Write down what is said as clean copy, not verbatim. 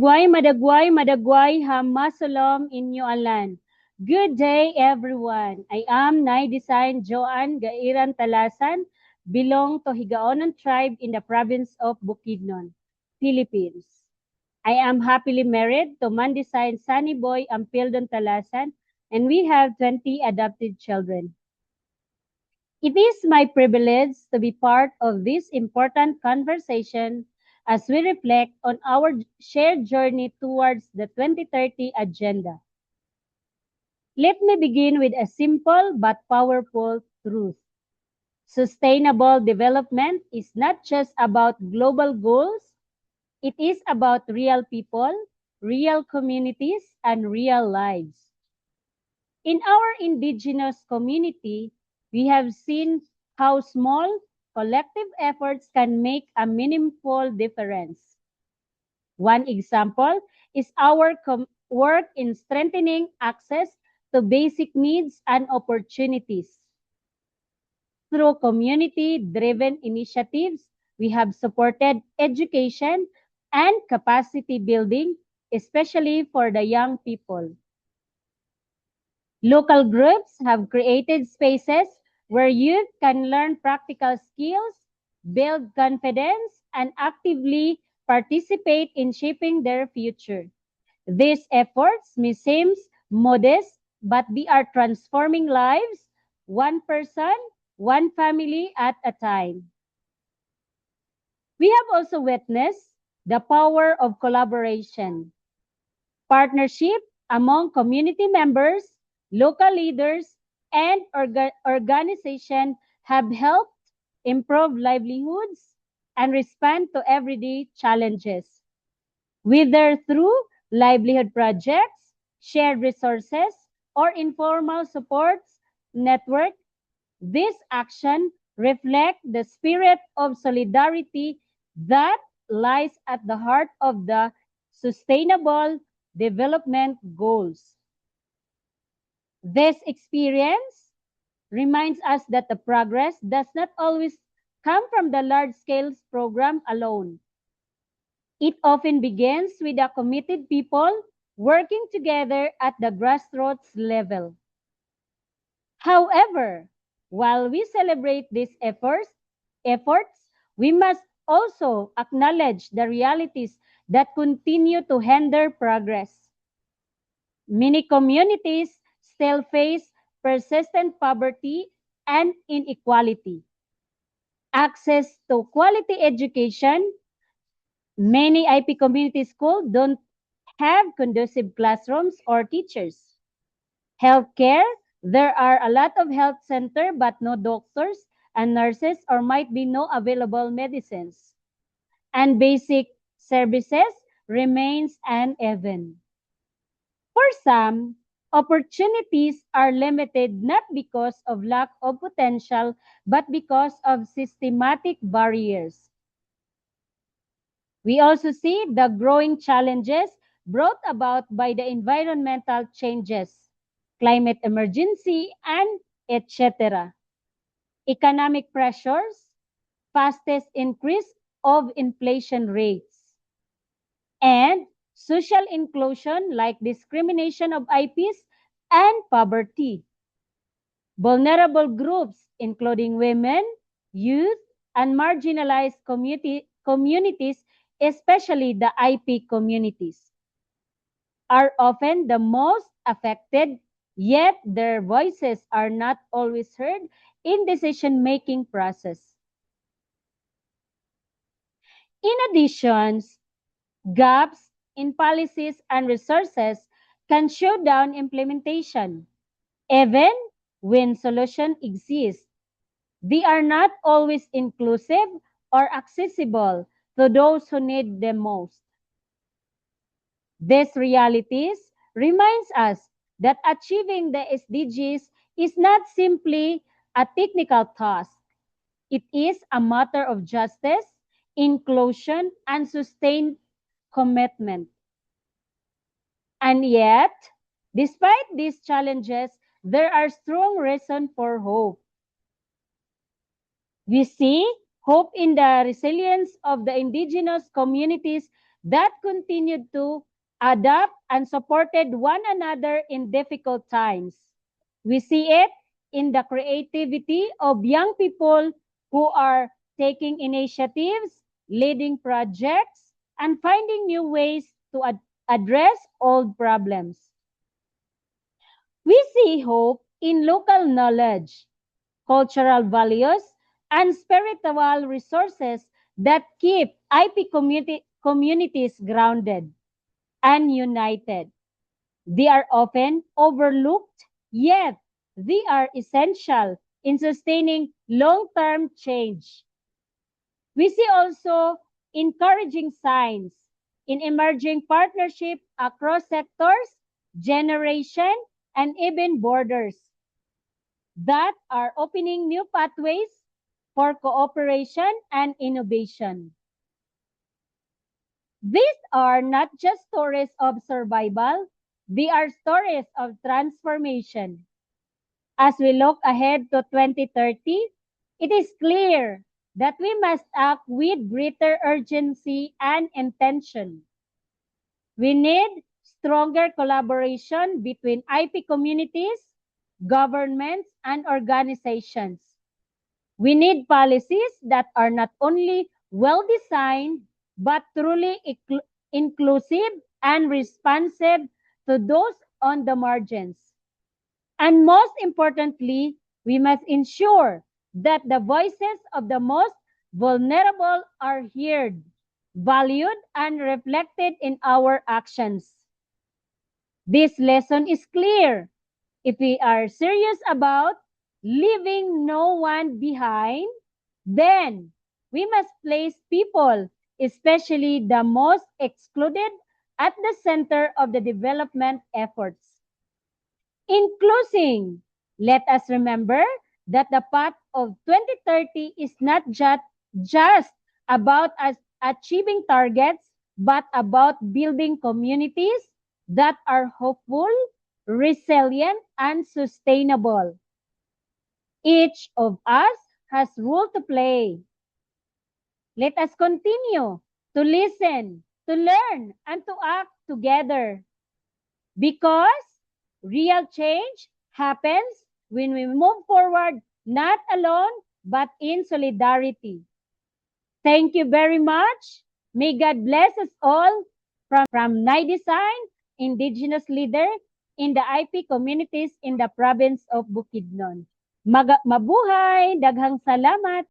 Madagway, hamasalam inyo alan. Good day, everyone. I am Nay Design Joan Gairan Talasan, belong to Higaonon tribe in the province of Bukidnon, Philippines. I am happily married to Mandesign Sunny Boy Ampildon Talasan, and we have 20 adopted children. It is my privilege to be part of this important conversation as we reflect on our shared journey towards the 2030 agenda. Let me begin with a simple but powerful truth. Sustainable development is not just about global goals, it is about real people, real communities, and real lives. In our indigenous community, we have seen how small collective efforts can make a meaningful difference. One example is our work in strengthening access to basic needs and opportunities. Through community-driven initiatives, we have supported education and capacity building, especially for the young people. Local groups have created spaces where youth can learn practical skills, build confidence, and actively participate in shaping their future. These efforts may seem modest, but they are transforming lives, one person, one family at a time. We have also witnessed the power of collaboration. Partnership among community members, local leaders, and organizations have helped improve livelihoods and respond to everyday challenges. Whether through livelihood projects, shared resources, or informal supports network, this action reflects the spirit of solidarity that lies at the heart of the sustainable development goals. This experience reminds us that the progress does not always come from the large-scale program alone. It often begins with a committed people working together at the grassroots level. However, while we celebrate these efforts, we must also acknowledge the realities that continue to hinder progress. Many communities still face persistent poverty and inequality. Access to quality education, many IP community schools don't have conducive classrooms or teachers. Healthcare, there are a lot of health centers but no doctors and nurses or might be no available medicines. And basic services remains uneven. For some, opportunities are limited not because of lack of potential but because of systematic barriers. We also see the growing challenges brought about by the environmental changes, climate emergency, and etc. Economic pressures, fastest increase of inflation rates, and social inclusion like discrimination of IPs and poverty. Vulnerable groups, including women, youth, and marginalized communities, especially the IP communities, are often the most affected, yet their voices are not always heard in decision-making process. In addition, gaps in policies and resources can show down implementation. Even when solutions exist, they are not always inclusive or accessible to those who need them most. These realities reminds us that achieving the SDGs is not simply a technical task. It is a matter of justice, inclusion, and sustained commitment. And yet, despite these challenges, there are strong reasons for hope. We see hope in the resilience of the indigenous communities that continued to adapt and supported one another in difficult times. We see it in the creativity of young people who are taking initiatives, leading projects, and finding new ways to address old problems. We see hope in local knowledge, cultural values, and spiritual resources that keep IP communities grounded and united. They are often overlooked, yet they are essential in sustaining long-term change. We see also encouraging signs in emerging partnership across sectors, generation, and even borders that are opening new pathways for cooperation and innovation. These are not just stories of survival, they are stories of transformation. As we look ahead to 2030, it is clear that we must act with greater urgency and intention. We need stronger collaboration between IP communities, governments, and organizations. We need policies that are not only well designed, but truly inclusive and responsive to those on the margins. And most importantly, we must ensure that the voices of the most vulnerable are heard, valued, and reflected in our actions. This lesson is clear. If we are serious about leaving no one behind, then we must place people, especially the most excluded, at the center of the development efforts. In closing, let us remember that the path of 2030 is not just about us achieving targets, but about building communities that are hopeful, resilient, and sustainable. Each of us has role to play. Let us continue to listen, to learn, and to act together. Because real change happens when we move forward not alone but in solidarity. Thank you very much. May God bless us all from Nai Design, Indigenous leader in the IP communities in the province of Bukidnon. Mabuhay! Daghang salamat!